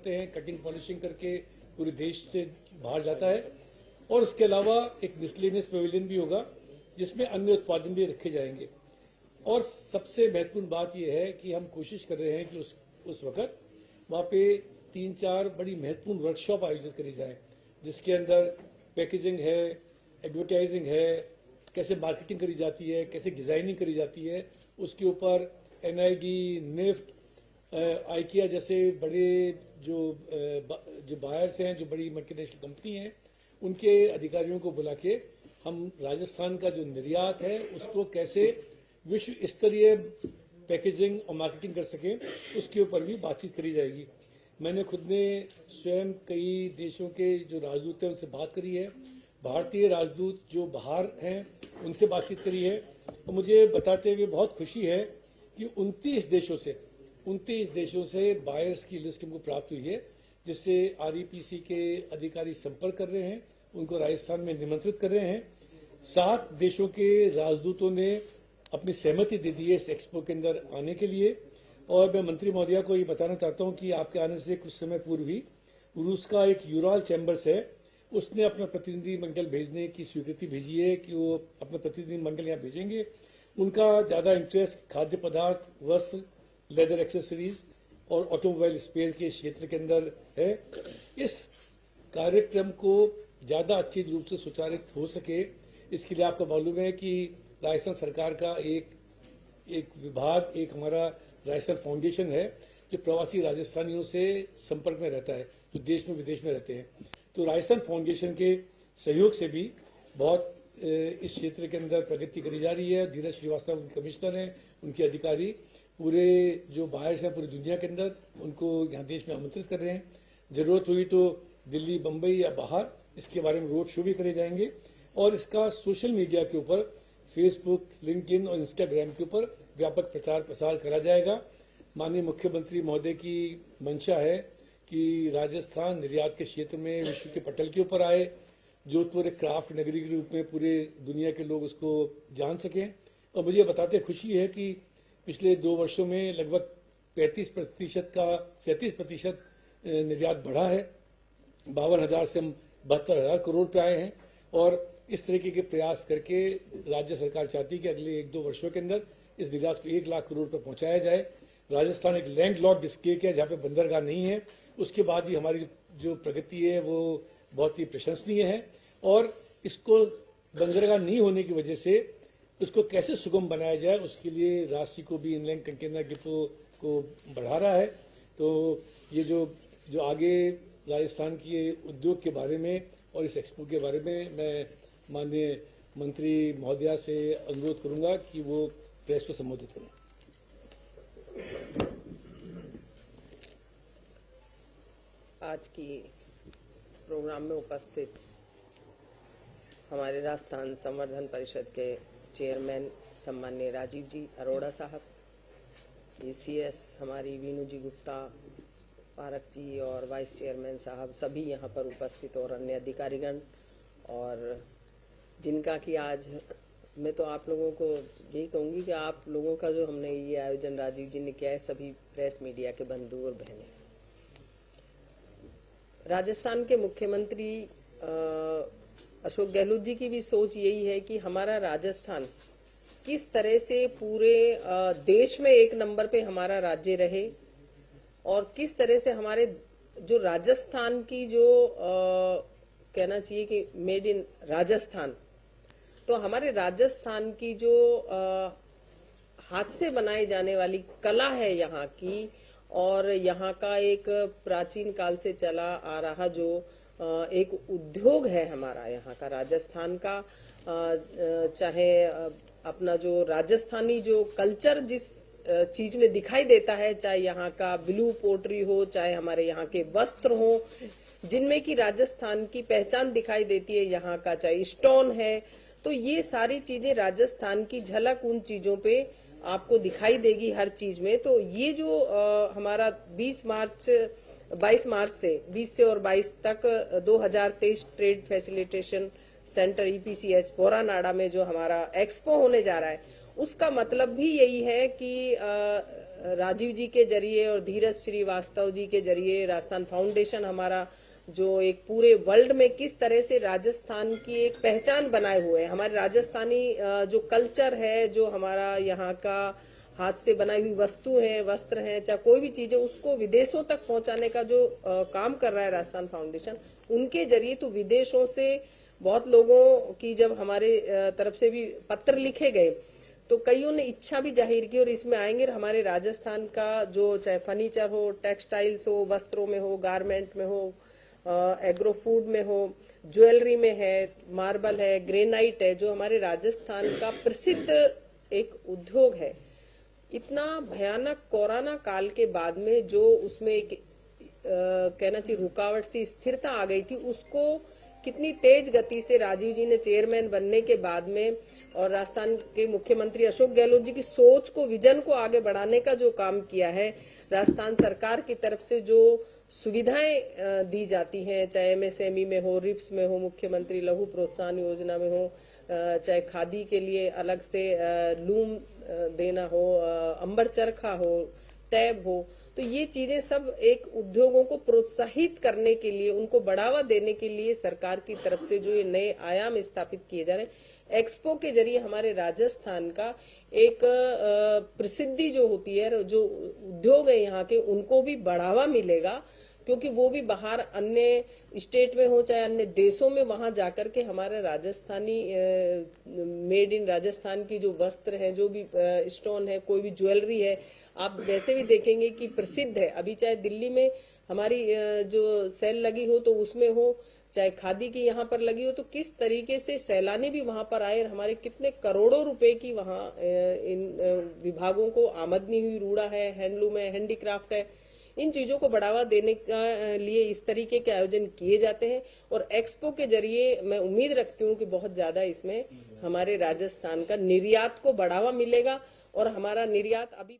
होते हैं, cutting polishing करके पूरे देश से बाहर जाता है। और उसके अलावा एक मिसलेनियस पेविलियन भी होगा जिसमें अन्य उत्पादन भी रखे जाएंगे। और सबसे महत्वपूर्ण बात यह है कि हम कोशिश कर रहे हैं कि उस वक्त वहाँ पे 3-4 बड़ी महत्वपूर्ण वर्कशॉप आयोजित करी जाए, जिसके अंदर पैकेजिंग है, एडवर्टाइजिंग है, कैसे मार्केटिंग करी जाती है, कैसे डिजाइनिंग करी जाती है, उसके ऊपर NID, निफ्ट, आइकिया जैसे बड़े जो बायर्स हैं, जो बड़ी मल्टीनेशनल कंपनी हैं, उनके अधिकारियों को बुला के हम राजस्थान का जो निर्यात है उसको कैसे विश्व स्तरीय पैकेजिंग और मार्केटिंग कर सके, उसके ऊपर भी बातचीत करी जाएगी। मैंने खुद ने स्वयं कई देशों के जो राजदूत हैं उनसे बात करी है, भारतीय राजदूत जो बाहर हैं उनसे बातचीत करी है, और मुझे बताते हुए बहुत खुशी है कि 29 देशों से बायर्स की लिस्ट हमको प्राप्त हुई है, जिससे REPC के अधिकारी संपर्क कर रहे हैं, उनको राजस्थान में निमंत्रित कर रहे हैं। 7 देशों के राजदूतों ने अपनी सहमति दे दी है इस एक्सपो के अंदर आने के लिए। और मैं मंत्री महोदया को ये बताना चाहता हूं कि आपके आने से कुछ समय पूर्व ही रूस का एक यूरल चैम्बर्स है, उसने अपना प्रतिनिधि मंडल भेजने की स्वीकृति भेजी है कि वो अपना प्रतिनिधि मंडल यहाँ भेजेंगे। उनका ज्यादा इंटरेस्ट खाद्य पदार्थ, वस्त्र, लेदर एक्सेसरीज और ऑटोमोबाइल स्पेयर के क्षेत्र के अंदर है। इस कार्यक्रम को ज्यादा अच्छी रूप से सुचारित हो सके, इसके लिए आपको मालूम है कि राजस्थान सरकार का एक विभाग, एक हमारा राजस्थान फाउंडेशन है जो प्रवासी राजस्थानियों से संपर्क में रहता है, जो देश में विदेश में रहते हैं। तो राजस्थान फाउंडेशन के सहयोग से भी बहुत इस क्षेत्र के अंदर प्रगति करी जा रही है। धीरज श्रीवास्तव उनके कमिश्नर हैं, उनके अधिकारी पूरे जो बाहर से पूरी दुनिया के अंदर उनको यहाँ देश में आमंत्रित कर रहे हैं। जरूरत हुई तो दिल्ली, बंबई या बाहर इसके बारे में रोड शो भी करे जाएंगे, और इसका सोशल मीडिया के ऊपर फेसबुक, लिंक्डइन और इंस्टाग्राम के ऊपर व्यापक प्रचार प्रसार करा जाएगा। माननीय मुख्यमंत्री महोदय की मंशा है कि राजस्थान निर्यात के क्षेत्र में विश्व के पटल के ऊपर आए, जोधपुर एक क्राफ्ट नगरी के रूप में पूरे दुनिया के लोग उसको जान सकें। और मुझे बताते खुशी है कि पिछले 2 वर्षों में लगभग 37% निर्यात बढ़ा है। 52,000 से हम 72,000 करोड़ पे आए हैं, और इस तरीके के प्रयास करके राज्य सरकार चाहती है कि अगले 1-2 वर्षों के अंदर इस निर्यात को 1 लाख करोड़ पर पहुंचाया जाए। राजस्थान एक लैंड लॉक्ड स्टेट है जहाँ पे बंदरगाह नहीं है, उसके बाद भी हमारी जो प्रगति है वो बहुत ही प्रशंसनीय है। और इसको बंदरगाह नहीं होने की वजह से उसको कैसे सुगम बनाया जाए, उसके लिए राशि को भी इनलैंड कंटेनर डिपो को बढ़ा रहा है। तो ये जो आगे राजस्थान के उद्योग के बारे में और इस एक्सपो के बारे में मैं माननीय मंत्री महोदया से अनुरोध करूंगा कि वो प्रेस को संबोधित करें। आज की प्रोग्राम में उपस्थित हमारे राजस्थान संवर्धन परिषद के चेयरमैन सम्माननीय राजीव जी अरोड़ा साहब, ECS हमारी वीनू जी गुप्ता, पारक जी और वाइस चेयरमैन साहब सभी यहाँ पर उपस्थित, और अन्य अधिकारीगण, और जिनका कि आज मैं तो आप लोगों को यही कहूँगी कि आप लोगों का जो हमने ये आयोजन राजीव जी ने किया है, सभी प्रेस मीडिया के बंधु और बहनें। राजस्थान के मुख्यमंत्री अशोक गहलोत जी की भी सोच यही है कि हमारा राजस्थान किस तरह से पूरे देश में 1 नंबर पे हमारा राज्य रहे, और किस तरह से हमारे जो राजस्थान की जो कहना चाहिए कि मेड इन राजस्थान, तो हमारे राजस्थान की जो हाथ से बनाई जाने वाली कला है यहाँ की, और यहाँ का एक प्राचीन काल से चला आ रहा जो एक उद्योग है हमारा यहाँ का राजस्थान का, चाहे अपना जो राजस्थानी जो कल्चर जिस चीज में दिखाई देता है, चाहे यहाँ का ब्लू पोट्री हो, चाहे हमारे यहाँ के वस्त्र हो जिनमें की राजस्थान की पहचान दिखाई देती है, यहाँ का चाहे स्टोन है, तो ये सारी चीजें राजस्थान की झलक उन चीजों पे आपको दिखाई देगी हर चीज में। तो ये जो हमारा 22 मार्च से 20 से और 22 तक 2023 ट्रेड फैसिलिटेशन सेंटर EPCH पोरानाड़ा में जो हमारा एक्सपो होने जा रहा है, उसका मतलब भी यही है कि राजीव जी के जरिए और धीरज श्रीवास्तव जी के जरिए राजस्थान फाउंडेशन हमारा जो एक पूरे वर्ल्ड में किस तरह से राजस्थान की एक पहचान बनाए हुए है। हमारे राजस्थानी जो कल्चर है, जो हमारा यहाँ का हाथ से बनाई हुई वस्तु है, वस्त्र है, चाहे कोई भी चीज है, उसको विदेशों तक पहुंचाने का जो काम कर रहा है राजस्थान फाउंडेशन, उनके जरिए तो विदेशों से बहुत लोगों की जब हमारे तरफ से भी पत्र लिखे गए तो कईयों ने इच्छा भी जाहिर की और इसमें आएंगे। और हमारे राजस्थान का जो चाहे फर्नीचर हो, टेक्सटाइल्स हो, वस्त्रों में हो, गारमेंट में हो, एग्रो फूड में हो, ज्वेलरी में है, मार्बल है, ग्रेनाइट है, जो हमारे राजस्थान का प्रसिद्ध एक उद्योग है। इतना भयानक कोरोना काल के बाद में जो उसमें एक कहना चाहिए रुकावट सी स्थिरता आ गई थी, उसको कितनी तेज गति से राजीव जी ने चेयरमैन बनने के बाद में और राजस्थान के मुख्यमंत्री अशोक गहलोत जी की सोच को, विजन को आगे बढ़ाने का जो काम किया है, राजस्थान सरकार की तरफ से जो सुविधाएं दी जाती हैं, चाहे एमएसएमई में हो, रिप्स में हो, मुख्यमंत्री लघु प्रोत्साहन योजना में हो, चाहे खादी के लिए अलग से लूम देना हो, अंबर चरखा हो, टैब हो, तो ये चीजें सब एक उद्योगों को प्रोत्साहित करने के लिए, उनको बढ़ावा देने के लिए सरकार की तरफ से जो ये नए आयाम स्थापित किए जा रहे हैं, एक्सपो के जरिए हमारे राजस्थान का एक प्रसिद्धि जो होती है, जो उद्योग है यहाँ के, उनको भी बढ़ावा मिलेगा, क्योंकि वो भी बाहर अन्य स्टेट में हो चाहे अन्य देशों में, वहां जाकर के हमारा राजस्थानी मेड इन राजस्थान की जो वस्त्र है, जो भी स्टोन है, कोई भी ज्वेलरी है, आप वैसे भी देखेंगे कि प्रसिद्ध है। अभी चाहे दिल्ली में हमारी जो सेल लगी हो तो उसमें हो, चाहे खादी की यहाँ पर लगी हो, तो किस तरीके से सैलानी भी वहां पर आए और हमारे कितने करोड़ों रुपए की वहां इन विभागों को आमदनी हुई, रूड़ा है, हैंडलूम है, हैंडीक्राफ्ट है, इन चीजों को बढ़ावा देने का लिए इस तरीके के आयोजन किए जाते हैं। और एक्सपो के जरिए मैं उम्मीद रखती हूँ कि बहुत ज्यादा इसमें हमारे राजस्थान का निर्यात को बढ़ावा मिलेगा और हमारा निर्यात अभी